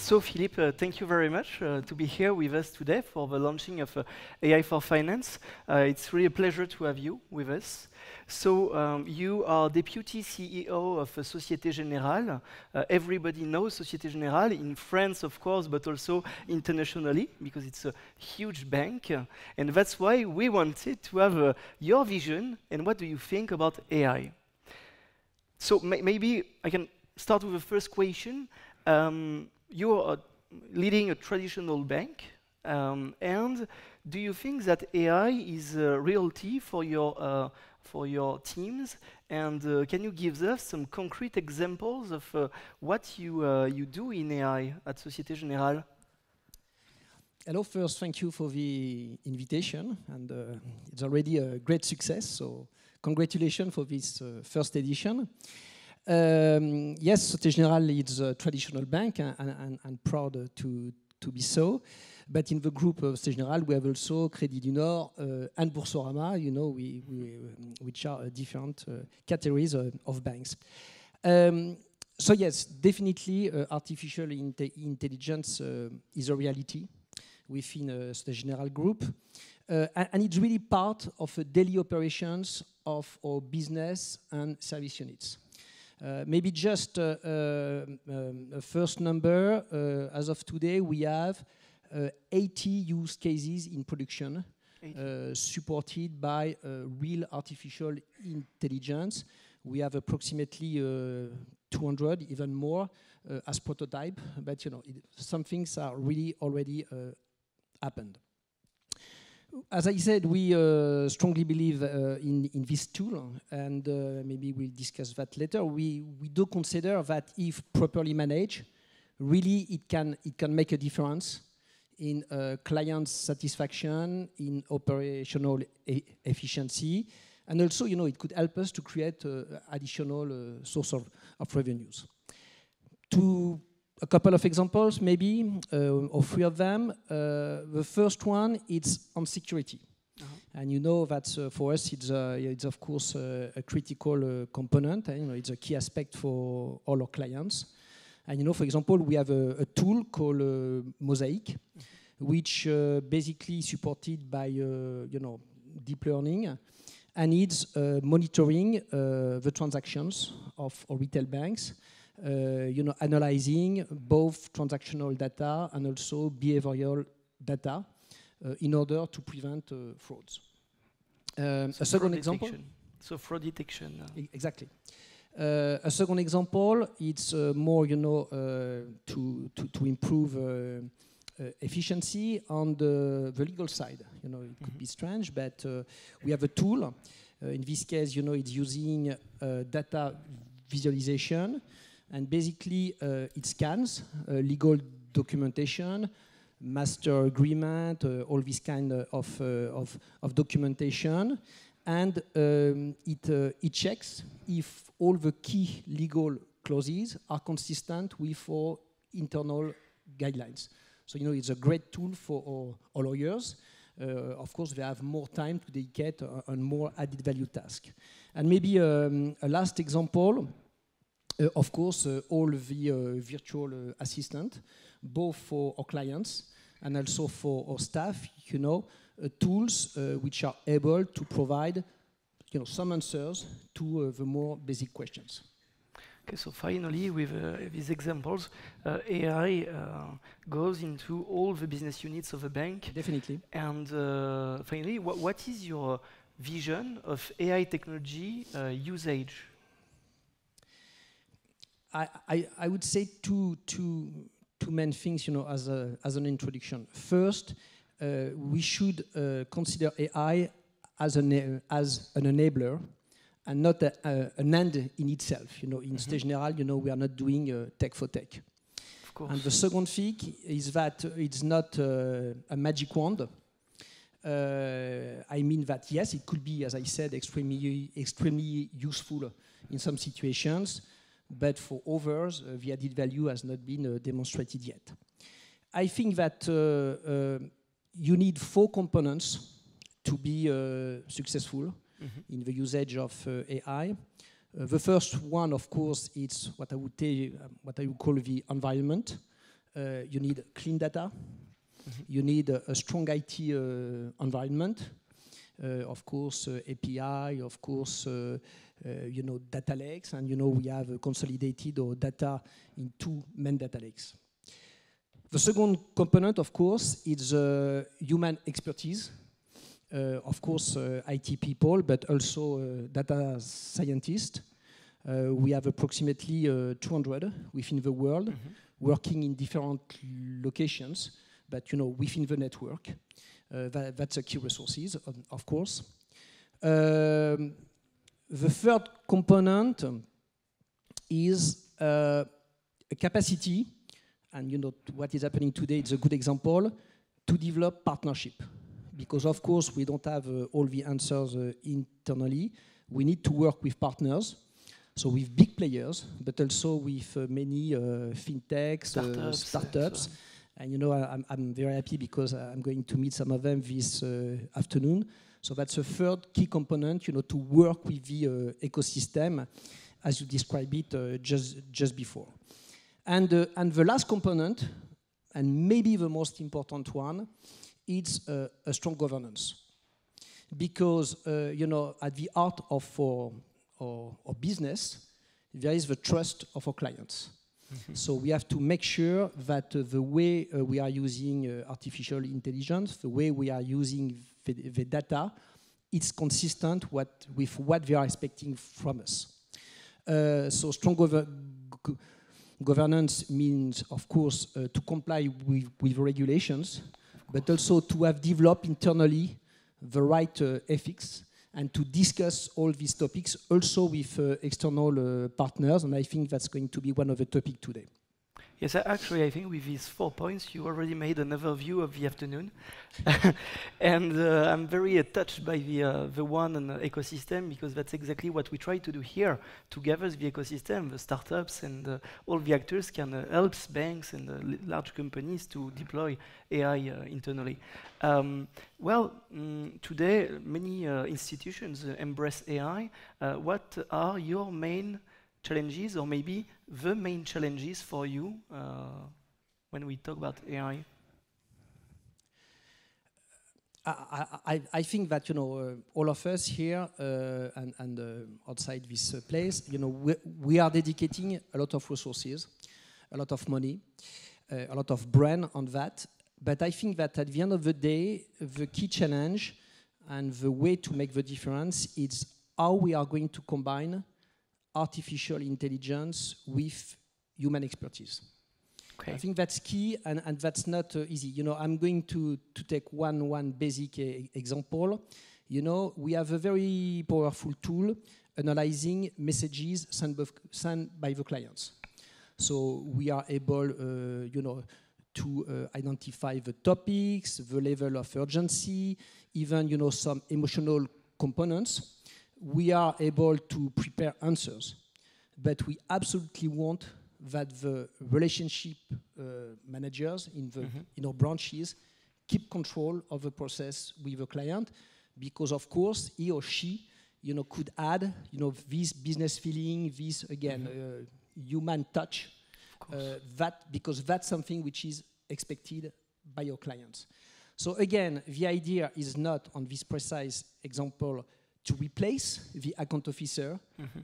So, Philippe, thank you very much to be here with us today for the launching of AI for Finance. It's really a pleasure to have you with us. So, you are Deputy CEO of Société Générale. Everybody knows Société Générale in France, of course, but also internationally, because it's a huge bank. And that's why we wanted to have your vision and what do you think about AI. So, maybe I can start with the first question. You are leading a traditional bank, and do you think that AI is a reality for your teams? And can you give us some concrete examples of what you do in AI at Société Générale? Hello, first, thank you for the invitation, and it's already a great success, so congratulations for this first edition. Yes, Société Générale is a traditional bank and proud to be so. But in the group of Société Générale, we have also Crédit du Nord and Boursorama, you know, which are different categories of banks. So yes, definitely artificial intelligence is a reality within Société Générale group. And it's really part of the daily operations of our business and service units. Maybe just a first number, as of today, we have 80 use cases in production supported by real artificial intelligence. We have approximately 200, even more, as prototype, but you know, some things are really already happened. As I said, we strongly believe in this tool, and maybe we'll discuss that later. We do consider that if properly managed, really it can make a difference in client satisfaction, in operational efficiency, and also, you know, it could help us to create additional source of revenues. A couple of examples, maybe, or three of them. The first one, it's on security. And you know that for us, it's of course a critical component. And, you know, it's a key aspect for all our clients. And you know, for example, we have a tool called Mosaic, which basically supported by you know, deep learning, and it's monitoring the transactions of our retail banks. You know, analyzing both transactional data and also behavioral data in order to prevent frauds. A second example. So fraud detection. Exactly. A second example, it's more, you know, to improve efficiency on the legal side. You know, it could be strange, but we have a tool. In this case, you know, it's using data visualization. And basically, it scans legal documentation, master agreement, all this kind of documentation, and it checks if all the key legal clauses are consistent with our internal guidelines. So, you know, it's a great tool for our lawyers. Of course, they have more time to dedicate on more added value tasks. And maybe a last example. Of course, all the virtual assistant, both for our clients and also for our staff, you know, tools which are able to provide, you know, some answers to the more basic questions. Okay, so finally, with these examples, AI goes into all the business units of a bank. Definitely. And finally, what is your vision of AI technology usage? I would say two main things, you know, as an introduction. First, we should consider AI as an enabler and not an end in itself. You know, in Société Générale, you know, we are not doing tech for tech. Of course. And the second thing is that it's not a magic wand. I mean that yes, it could be, as I said, extremely useful in some situations. But for others, the added value has not been demonstrated yet. I think that you need 4 components to be successful in the usage of AI. The first one, of course, is what I would call the environment. you need clean data. You need a strong IT environment. Of course, API, of course, you know, data lakes, and you know we have consolidated our data in 2 main data lakes. The second component, of course, is human expertise. Of course, IT people, but also data scientists. We have approximately 200 within the world, working in different locations, but you know, within the network. That's a key resources, of course. The third component is a capacity, and you know what is happening today, it's a good example, to develop partnership. Because of course we don't have all the answers internally. We need to work with partners, so with big players, but also with many fintechs, startups. And you know, I'm very happy because I'm going to meet some of them this afternoon. So that's a third key component, you know, to work with the ecosystem, as you described it just before. And the last component, and maybe the most important one, it's a strong governance. Because, you know, at the heart of our business, there is the trust of our clients. So we have to make sure that the way we are using artificial intelligence, the way we are using the data, it's consistent with what they are expecting from us. So strong governance means, of course, to comply with regulations, but also to have developed internally the right ethics and to discuss all these topics also with external partners, and I think that's going to be one of the topics today. Yes, actually, I think with these 4 points, you already made an overview of the afternoon. And I'm very touched by the one and the ecosystem, because that's exactly what we try to do here. Together, the ecosystem, the startups and all the actors can help banks and large companies to deploy AI internally. Today, many institutions embrace AI. What are your main challenges, or maybe the main challenges for you when we talk about AI? I think that, you know, all of us here and outside this place, you know, we are dedicating a lot of resources, a lot of money, a lot of brain on that. But I think that at the end of the day, the key challenge and the way to make the difference is how we are going to combine artificial intelligence with human expertise. Okay. I think that's key, and that's not easy. You know, I'm going to take one basic example. You know, we have a very powerful tool analyzing messages sent by the clients. So we are able, you know, to identify the topics, the level of urgency, even, you know, some emotional components. We are able to prepare answers, but we absolutely want that the relationship managers in our branches keep control of the process with the client, because of course he or she, you know, could add, you know, this business feeling, this again human touch, because that's something which is expected by your clients. So again, the idea is not on this precise example to replace the account officer,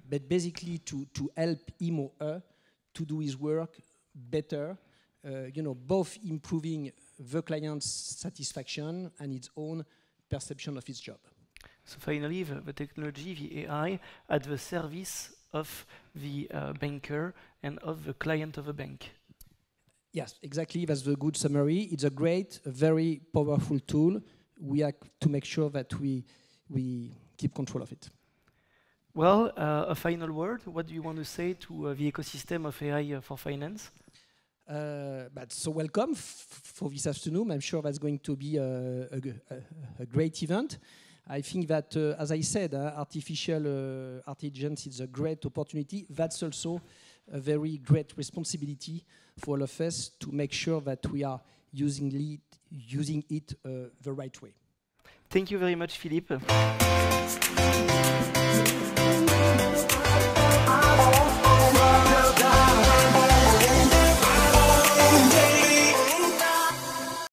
but basically to help him or her to do his work better, you know, both improving the client's satisfaction and its own perception of his job. So finally, the technology, the AI, at the service of the banker and of the client of a bank. Yes, exactly. That's the good summary. It's a great, a very powerful tool. We have to make sure that we keep control of it. Well, a final word. What do you want to say to the ecosystem of AI for finance? So welcome for this afternoon. I'm sure that's going to be a great event. I think that, as I said, artificial intelligence is a great opportunity. That's also a very great responsibility for all of us to make sure that we are using it the right way. Thank you very much, Philippe.